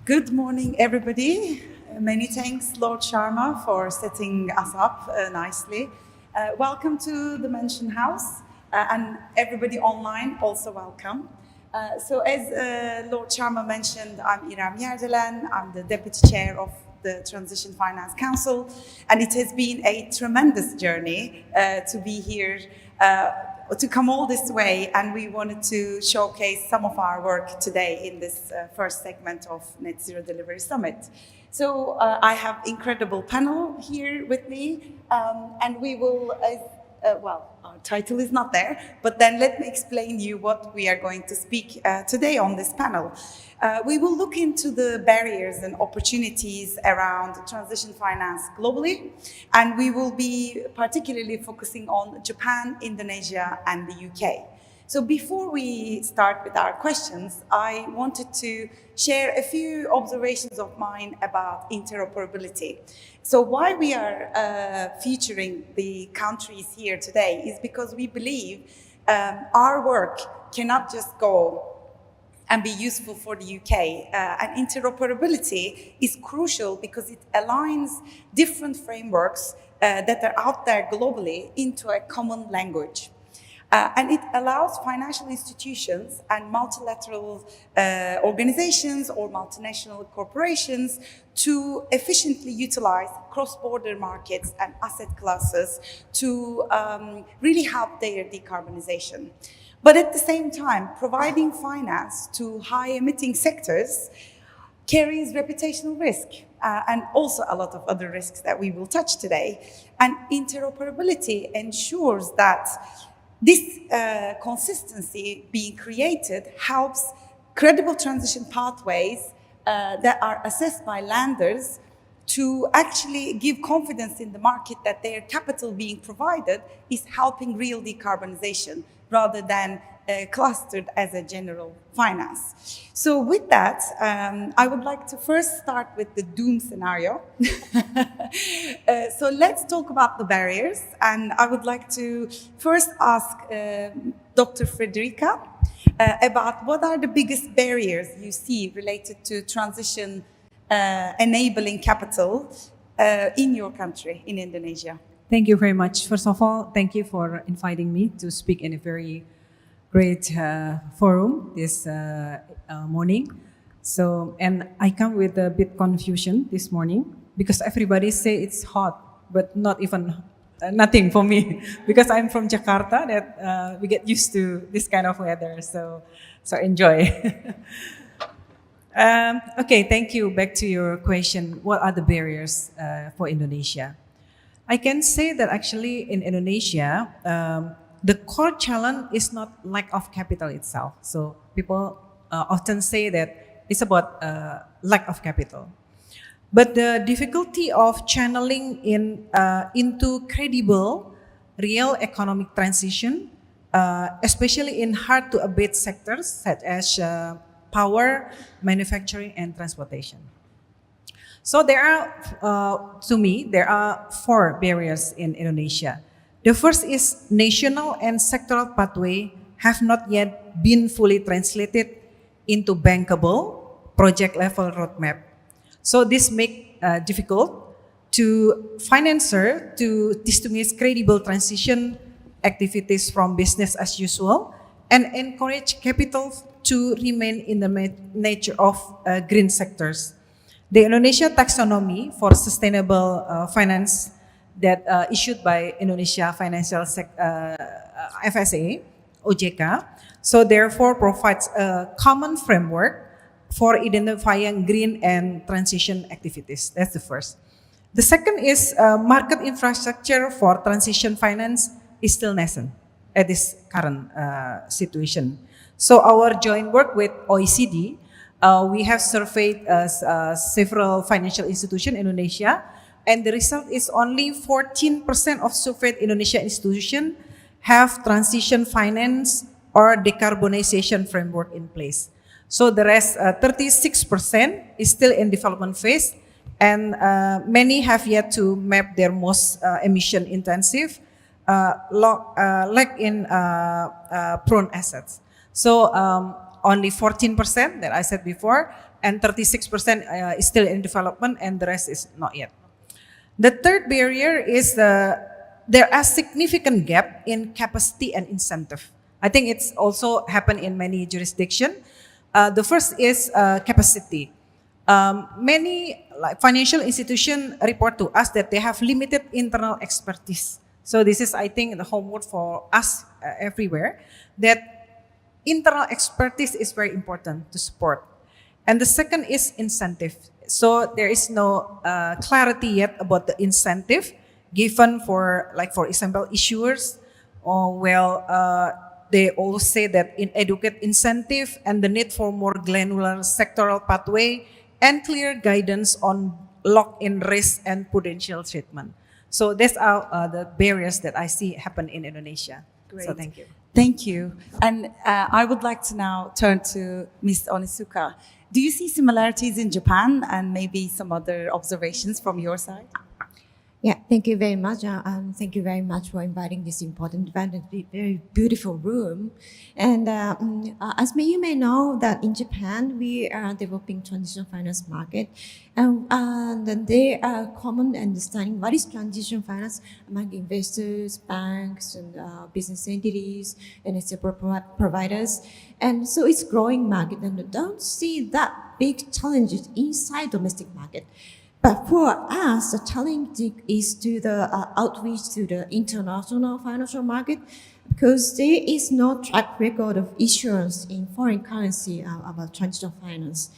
Good morning, everybody. Many thanks, Lord Sharma, for setting us up nicely. Welcome to the Mansion House, and everybody online, also welcome. As Lord Sharma mentioned, I'm Irem Yerdelen. I'm the Deputy Chair of the Transition Finance Council, and it has been a tremendous journey to be here, to come all this way, and we wanted to showcase some of our work today in this first segment of Net Zero Delivery Summit. So I have incredible panel here with me, and we will, our title is not there, but then let me explain you what we are going to speak today on this panel. We will look into the barriers and opportunities around transition finance globally, and we will be particularly focusing on Japan, Indonesia, and the UK. So before we start with our questions, I wanted to share a few observations of mine about interoperability. So why we are featuring the countries here today is because we believe our work cannot just go and be useful for the UK. And interoperability is crucial because it aligns different frameworks that are out there globally into a common language. And it allows financial institutions and multilateral organizations or multinational corporations to efficiently utilize cross-border markets and asset classes to really help their decarbonization. But at the same time, providing finance to high-emitting sectors carries reputational risk and also a lot of other risks that we will touch today. And interoperability ensures that this consistency being created helps credible transition pathways that are assessed by lenders to actually give confidence in the market that their capital being provided is helping real decarbonization rather than clustered as a general finance. So with that, I would like to first start with the doom scenario. So let's talk about the barriers. And I would like to first ask Dr. Friderica about what are the biggest barriers you see related to transition enabling capital in your country, in Indonesia. Thank you very much. First of all, thank you for inviting me to speak in a very great forum this morning. So, and I come with a bit confusion this morning because everybody say it's hot, but not even nothing for me because I'm from Jakarta that we get used to this kind of weather. So enjoy. Okay, thank you. Back to your question. What are the barriers for Indonesia? I can say that actually in Indonesia, the core challenge is not lack of capital itself. So people often say that it's about lack of capital. But the difficulty of channeling into credible, real economic transition, especially in hard-to-abate sectors such as power, manufacturing, and transportation. So there are, to me, there are 4 barriers in Indonesia. The first is national and sectoral pathway have not yet been fully translated into bankable project-level roadmap. So this makes difficult to financer to distinguish credible transition activities from business as usual and encourage capital to remain in the nature of green sectors. The Indonesia Taxonomy for Sustainable Finance that issued by Indonesia Financial FSA, OJK, so therefore provides a common framework for identifying green and transition activities. That's the first. The second is market infrastructure for transition finance is still nascent at this current situation. So our joint work with OECD, we have surveyed several financial institutions in Indonesia, and the result is only 14% of surveyed Indonesian institutions have transition finance or decarbonization framework in place. So the rest, 36% is still in development phase, and many have yet to map their most emission intensive, lack in prone assets. So only 14% that I said before, and 36% is still in development, and the rest is not yet. The third barrier is there are significant gap in capacity and incentive. I think it's also happened in many jurisdictions. The first is capacity. Many financial institutions report to us that they have limited internal expertise. So this is, I think, the homework for us everywhere, that internal expertise is very important to support. And the second is incentive. So there is no clarity yet about the incentive given for, like, for example, issuers, or they all say that in educate incentive and the need for more granular sectoral pathway and clear guidance on lock-in risk and prudential treatment. So these are the barriers that I see happen in Indonesia. Great. So thank you. Thank you. And I would like to now turn to Ms. Onitsuka. Do you see similarities in Japan and maybe some other observations from your side? Yeah, thank you very much. Thank you very much for inviting this important event and very beautiful room. And as you may know, that in Japan we are developing transition finance market, and there are common understanding what is transition finance among investors, banks, and business entities, and etc. providers. And so it's growing market, and don't see that big challenges inside domestic market. But for us, the challenge is to the outreach to the international financial market, because there is no track record of issuance in foreign currency about transitional finance.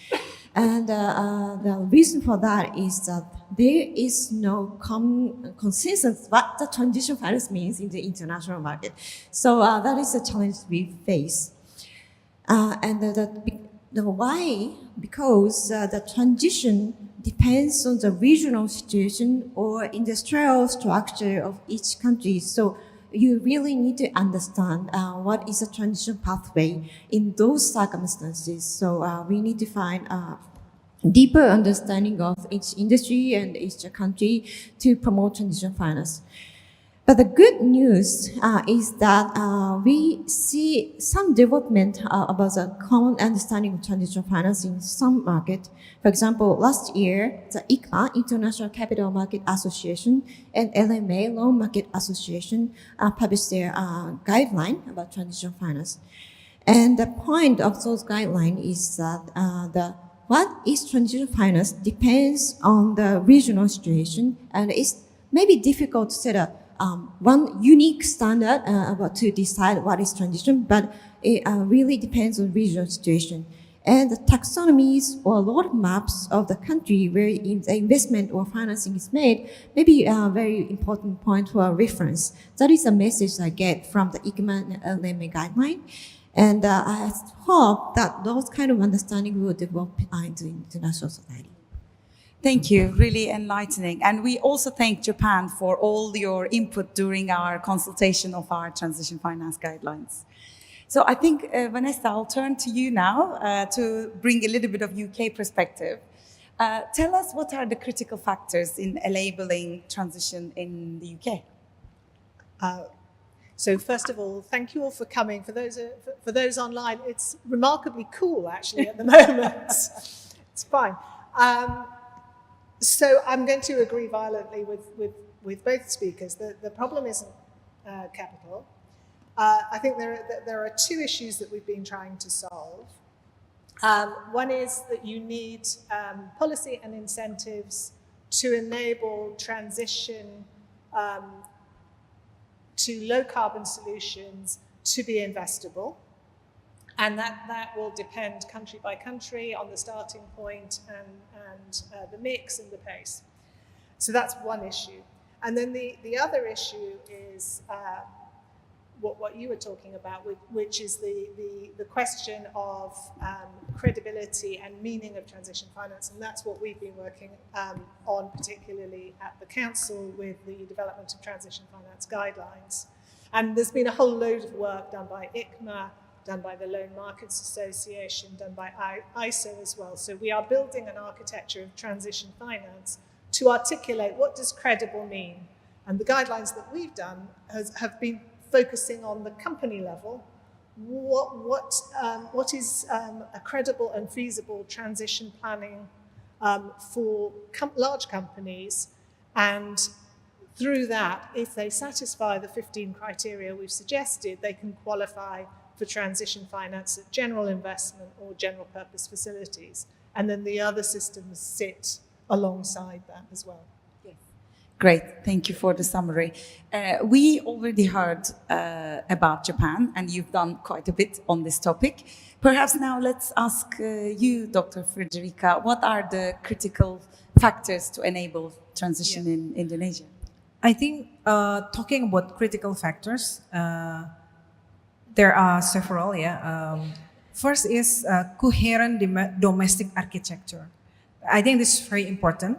And the reason for that is that there is no common consensus what the transition finance means in the international market. So that is the challenge we face. And the why? Because the transition depends on the regional situation or industrial structure of each country. So you really need to understand what is a transition pathway in those circumstances. So we need to find a deeper understanding of each industry and each country to promote transition finance. But the good news is that we see some development about the common understanding of transition finance in some market. For example, last year, the ICMA, International Capital Market Association, and LMA, Loan Market Association, published their guideline about transition finance. And the point of those guidelines is that what is transition finance depends on the regional situation, and it's maybe difficult to set up one unique standard about to decide what is transition, but it really depends on regional situation. And the taxonomies or roadmaps of the country where the investment or financing is made may be a very important point for reference. That is a message I get from the ICMA and LMA guideline. And I hope that those kind of understanding will develop into international society. Thank you, really enlightening. And we also thank Japan for all your input during our consultation of our transition finance guidelines. So I think, Vanessa, I'll turn to you now to bring a little bit of UK perspective. Tell us, what are the critical factors in enabling transition in the UK? So first of all, thank you all for coming. For those online, it's remarkably cool actually at the moment. It's fine. So I'm going to agree violently with both speakers. The problem isn't capital. I think there are two issues that we've been trying to solve. One is that you need policy and incentives to enable transition to low carbon solutions to be investable. And that will depend country by country on the starting point and the mix and the pace. So that's one issue. And then the other issue is what you were talking about, which is the question of credibility and meaning of transition finance. And that's what we've been working on, particularly at the Council, with the development of transition finance guidelines. And there's been a whole load of work done by ICMA, done by the Loan Markets Association, done by ISO as well. So we are building an architecture of transition finance to articulate what does credible mean. And the guidelines that we've done have been focusing on the company level, what is a credible and feasible transition planning for large companies, and through that, if they satisfy the 15 criteria we've suggested, they can qualify for transition finance at general investment or general purpose facilities. And then the other systems sit alongside that as well. Great, thank you for the summary. We already heard about Japan, and you've done quite a bit on this topic. Perhaps now let's ask you, Dr. Friderica, what are the critical factors to enable transition in Indonesia? I think talking about critical factors, there are several. First is coherent domestic architecture. I think this is very important.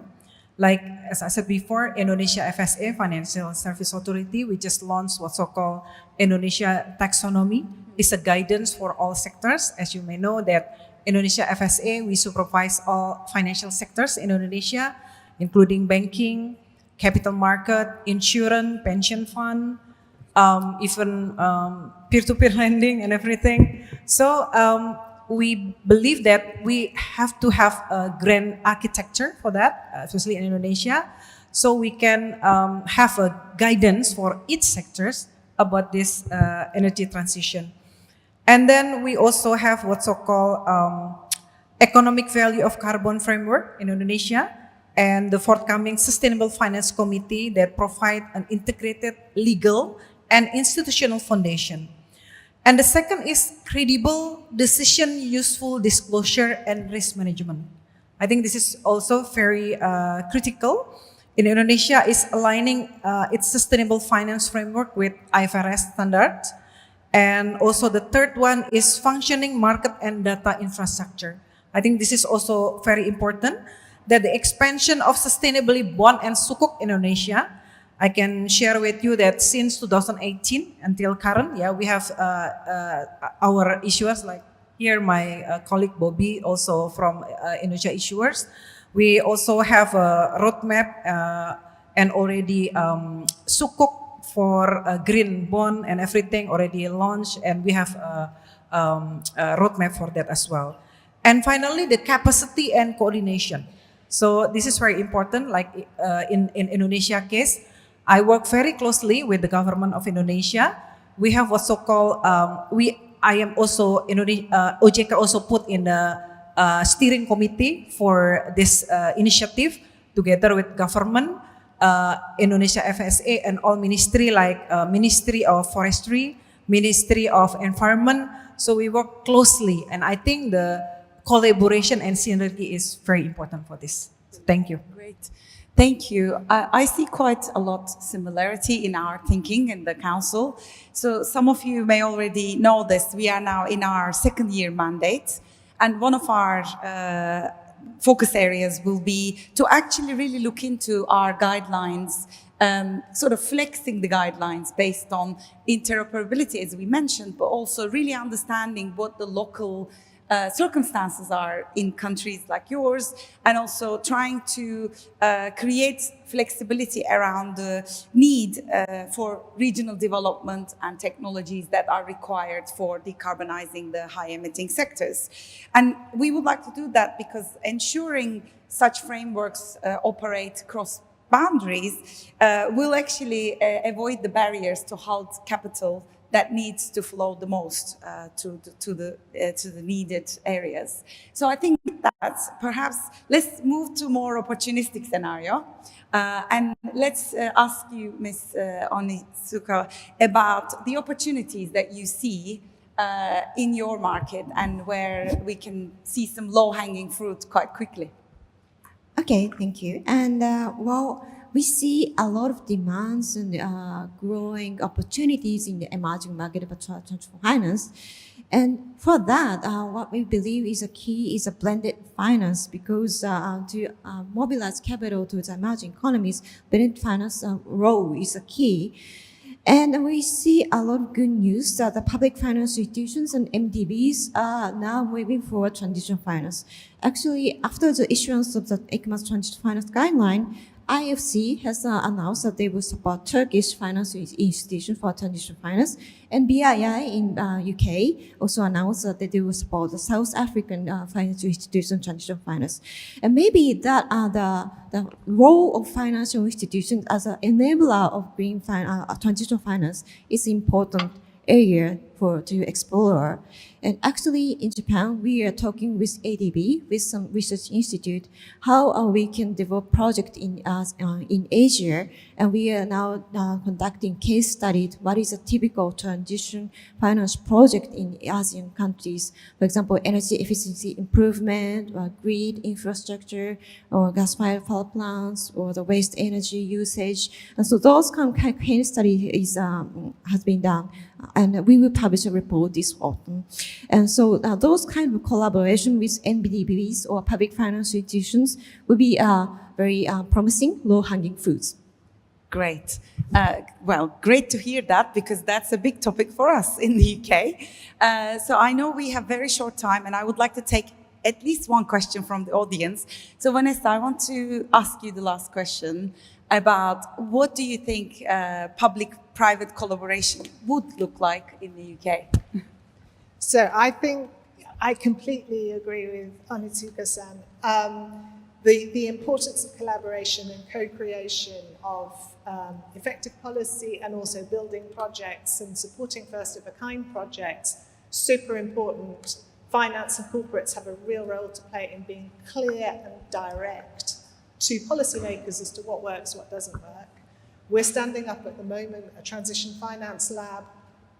Like, as I said before, Indonesia FSA, Financial Services Authority, we just launched what's so-called Indonesia Taxonomy. It's a guidance for all sectors. As you may know that Indonesia FSA, we supervise all financial sectors in Indonesia, including banking, capital market, insurance, pension fund, even peer-to-peer lending and everything. So we believe that we have to have a grand architecture for that, especially in Indonesia, so we can have a guidance for each sectors about this energy transition. And then we also have what's so-called economic value of carbon framework in Indonesia, and the forthcoming Sustainable Finance Committee that provide an integrated legal and institutional foundation. And the second is credible decision, useful disclosure, and risk management. I think this is also very critical. In Indonesia, is aligning its sustainable finance framework with IFRS standards. And also the third one is functioning market and data infrastructure. I think this is also very important, that the expansion of sustainably bond and sukuk in Indonesia. I can share with you that since 2018 until current, we have our issuers, like here my colleague Bobby, also from Indonesia Issuers. We also have a roadmap and already sukuk for green bond and everything already launched, and we have a roadmap for that as well. And finally, the capacity and coordination. So this is very important, like in Indonesia case, I work very closely with the government of Indonesia. We have what's so-called, OJK also put in the steering committee for this initiative together with government, Indonesia FSA and all ministry like Ministry of Forestry, Ministry of Environment. So we work closely, and I think the collaboration and synergy is very important for this. Thank you. Great. Thank you. I see quite a lot similarity in our thinking in the council. So some of you may already know this. We are now in our second year mandate, and one of our focus areas will be to actually really look into our guidelines, sort of flexing the guidelines based on interoperability, as we mentioned, but also really understanding what the local circumstances are in countries like yours, and also trying to create flexibility around the need for regional development and technologies that are required for decarbonizing the high-emitting sectors. And we would like to do that because ensuring such frameworks operate cross boundaries will actually avoid the barriers to halt capital that needs to flow the most to the needed areas. So I think that perhaps let's move to more opportunistic scenario, and let's ask you, Ms. Onitsuka, about the opportunities that you see in your market and where we can see some low-hanging fruit quite quickly. Okay, thank you. And we see a lot of demands and growing opportunities in the emerging market of transform finance. And for that, what we believe is a key is a blended finance, because to mobilize capital to the emerging economies, blended finance role is a key. And we see a lot of good news that the public finance institutions and MDBs are now moving forward transition finance. actually, after the issuance of the ECMA's transition finance guideline, IFC has announced that they will support Turkish financial institution for transition finance, and BII in UK also announced that they will support the South African financial institution transition finance. And maybe that the role of financial institutions as an enabler of green transition finance is important area to explore. And actually in Japan, we are talking with ADB, with some research institute, how we can develop project in Asia. And we are now conducting case studies. What is a typical transition finance project in ASEAN countries? For example, energy efficiency improvement, or grid infrastructure, or gas-fired power plants, or the waste energy usage. And so those kind of case study has been done. And we will publish a report this autumn. And so those kind of collaboration with NBDBs or public financial institutions will be very promising, low-hanging fruits. Great. Well, great to hear that, because that's a big topic for us in the UK. So I know we have very short time, and I would like to take at least one question from the audience. So Vanessa, I want to ask you the last question about what do you think public-private collaboration would look like in the UK? So I think I completely agree with Onitsuka-san. The importance of collaboration and co-creation of effective policy, and also building projects and supporting first-of-a-kind projects, super important. Finance and corporates have a real role to play in being clear and direct to policymakers as to what works, what doesn't work. We're standing up at the moment a transition finance lab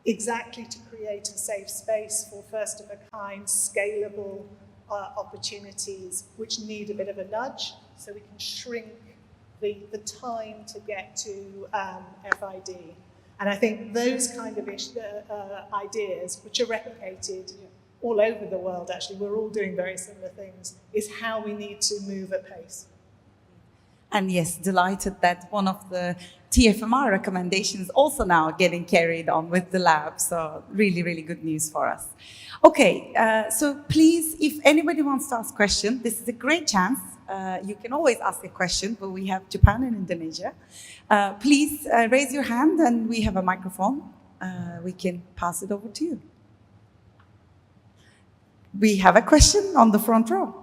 exactly to create a safe space for first-of-a-kind, scalable opportunities which need a bit of a nudge, so we can shrink the time to get to FID. And I think those kind of ideas, which are replicated all over the world, actually, we're all doing very similar things, is how we need to move at pace. And yes, delighted that one of the TFMR recommendations also now getting carried on with the lab. So really, really good news for us. Okay, so please, if anybody wants to ask a question, this is a great chance. You can always ask a question, but we have Japan and Indonesia. Please raise your hand and we have a microphone. We can pass it over to you. We have a question on the front row.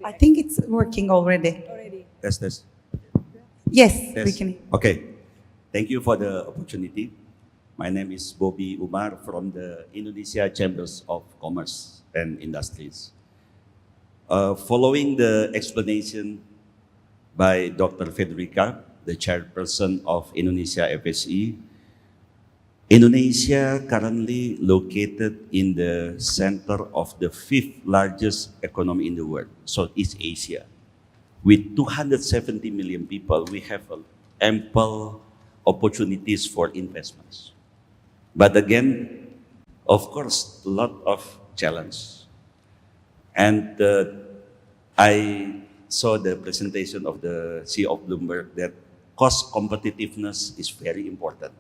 I think it's working already. Yes. Yes, Yes. we can. Okay. Thank you for the opportunity. My name is Bobby Umar from the Indonesia Chambers of Commerce and Industries. Following the explanation by Dr. Friderica, the chairperson of Indonesia FSE, Indonesia currently located in the center of the 5th largest economy in the world, Southeast Asia. With 270 million people, we have ample opportunities for investments. But again, of course, a lot of challenge. And I saw the presentation of the CEO of Bloomberg that cost competitiveness is very important.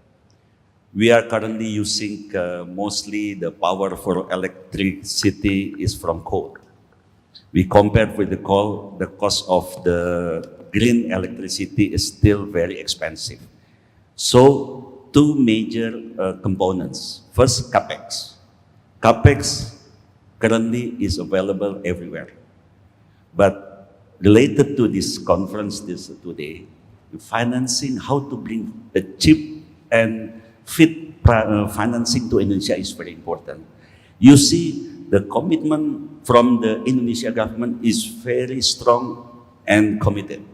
We are currently using mostly the power for electricity is from coal. We compared with the coal, the cost of the green electricity is still very expensive. So, two major components. First, CAPEX. CAPEX currently is available everywhere. But related to this conference today, financing, how to bring a cheap and fit financing to Indonesia is very important. You see, the commitment from the Indonesia government is very strong and committed.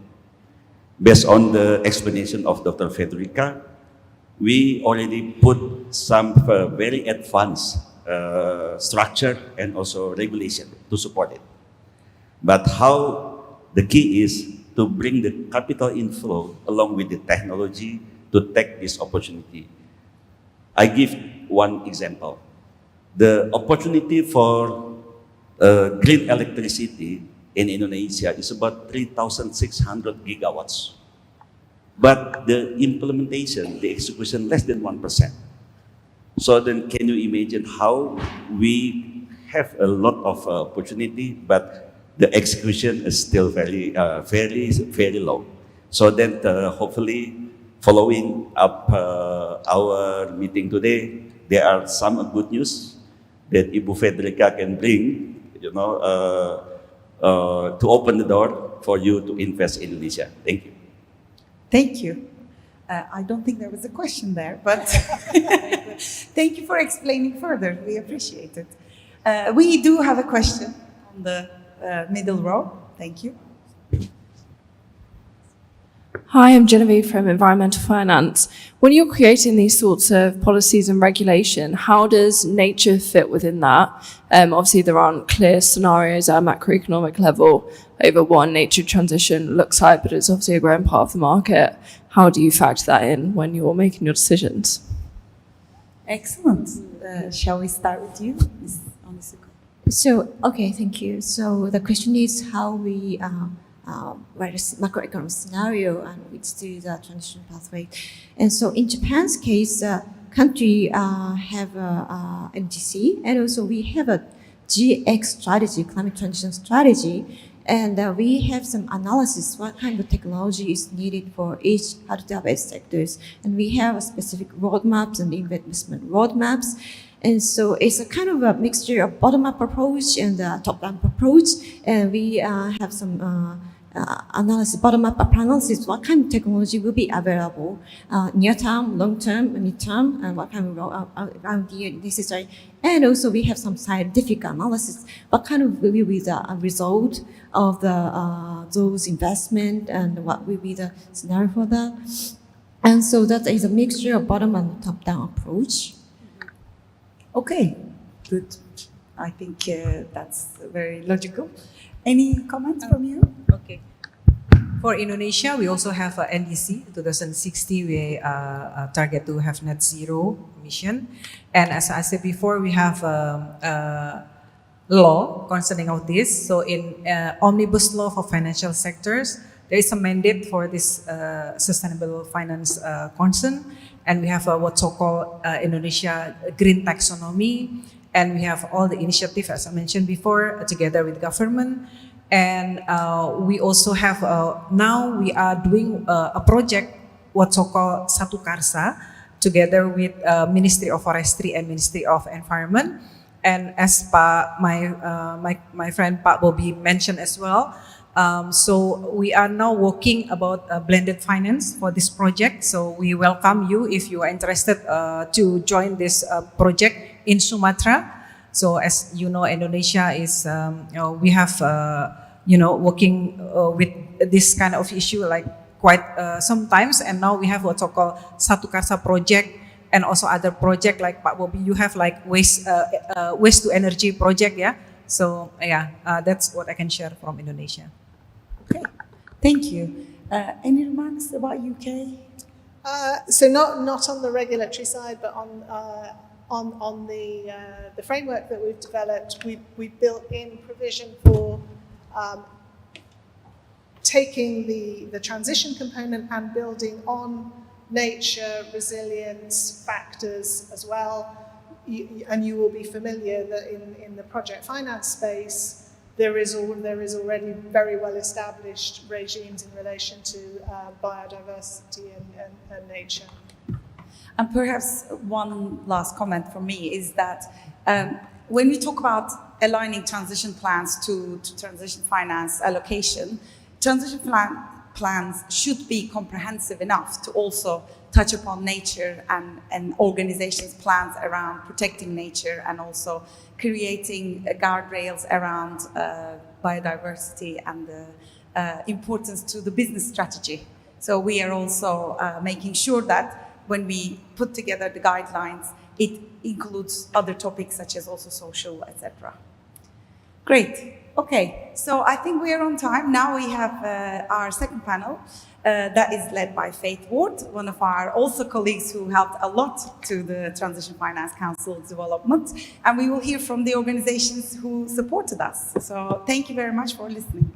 Based on the explanation of Dr. Friderica, we already put some very advanced structure and also regulation to support it. But how the key is to bring the capital inflow along with the technology to take this opportunity. I give one example. The opportunity for green electricity in Indonesia is about 3,600 gigawatts. but the implementation, the execution, less than 1%. So then can you imagine how we have a lot of opportunity, but the execution is still very low. So that hopefully following up our meeting today, there are some good news that Ibu Friderica can bring, to open the door for you to invest in Indonesia. Thank you. Thank you. I don't think there was a question there, but thank you for explaining further. We appreciate it. We do have a question on the middle row. Thank you. Hi, I'm Genevieve from Environmental Finance. When you're creating these sorts of policies and regulation, how does nature fit within that? Obviously, there aren't clear scenarios at a macroeconomic level over what nature transition looks like, but it's obviously a growing part of the market. How do you factor that in when you're making your decisions? Excellent. Shall we start with you, Ms. Onitsuka? So, okay, thank you. So the question is how we where is macroeconomic scenario and which to the transition pathway. And so in Japan's case, country have a NGC, and also we have a GX strategy, climate transition strategy, and we have some analysis what kind of technology is needed for each hard-to-abate sectors, and we have a specific roadmaps and investment roadmaps. And so it's a kind of a mixture of bottom-up approach and top-down approach, and we have some analysis, bottom-up analysis, what kind of technology will be available, near-term, long-term, mid-term, and what kind of R&D necessary. And also we have some scientific analysis, what kind of will be the result of those investment and what will be the scenario for that. And so that is a mixture of bottom and top-down approach. Okay, good. I think that's very logical. Any comments from you? Okay. For Indonesia, we also have a NDC 2060. We target to have net zero emission. And as I said before, we have a law concerning of this. So in Omnibus Law for Financial Sectors, there is a mandate for this sustainable finance concern. And we have what's so-called Indonesia Green Taxonomy. And we have all the initiatives, as I mentioned before, together with government. And we also have, now we are doing a project, what's so-called Satu Karsa, together with Ministry of Forestry and Ministry of Environment. And as my friend Pak Bobby mentioned as well, so we are now working about blended finance for this project. So we welcome you if you are interested to join this project in Sumatra. So as you know, Indonesia is, we have, working with this kind of issue like quite sometimes. And now we have what's called Satu Karsa project and also other project like Pak Bobby, you have like waste to energy project, yeah? So yeah, that's what I can share from Indonesia. Okay, thank you. Any remarks about UK? So not on the regulatory side, but on the framework that we've developed, we built in provision for taking the transition component and building on nature resilience factors as well. And you will be familiar that in the project finance space, there is already very well established regimes in relation to biodiversity and nature. And perhaps one last comment from me is that when we talk about aligning transition plans to transition finance allocation, transition plans should be comprehensive enough to also touch upon nature and organizations' plans around protecting nature and also creating guardrails around biodiversity and the importance to the business strategy. So we are also making sure that when we put together the guidelines, it includes other topics such as also social, etc. Great. Okay, so I think we are on time. Now we have our second panel that is led by Faith Ward, one of our also colleagues who helped a lot to the Transition Finance Council development. And we will hear from the organizations who supported us. So thank you very much for listening.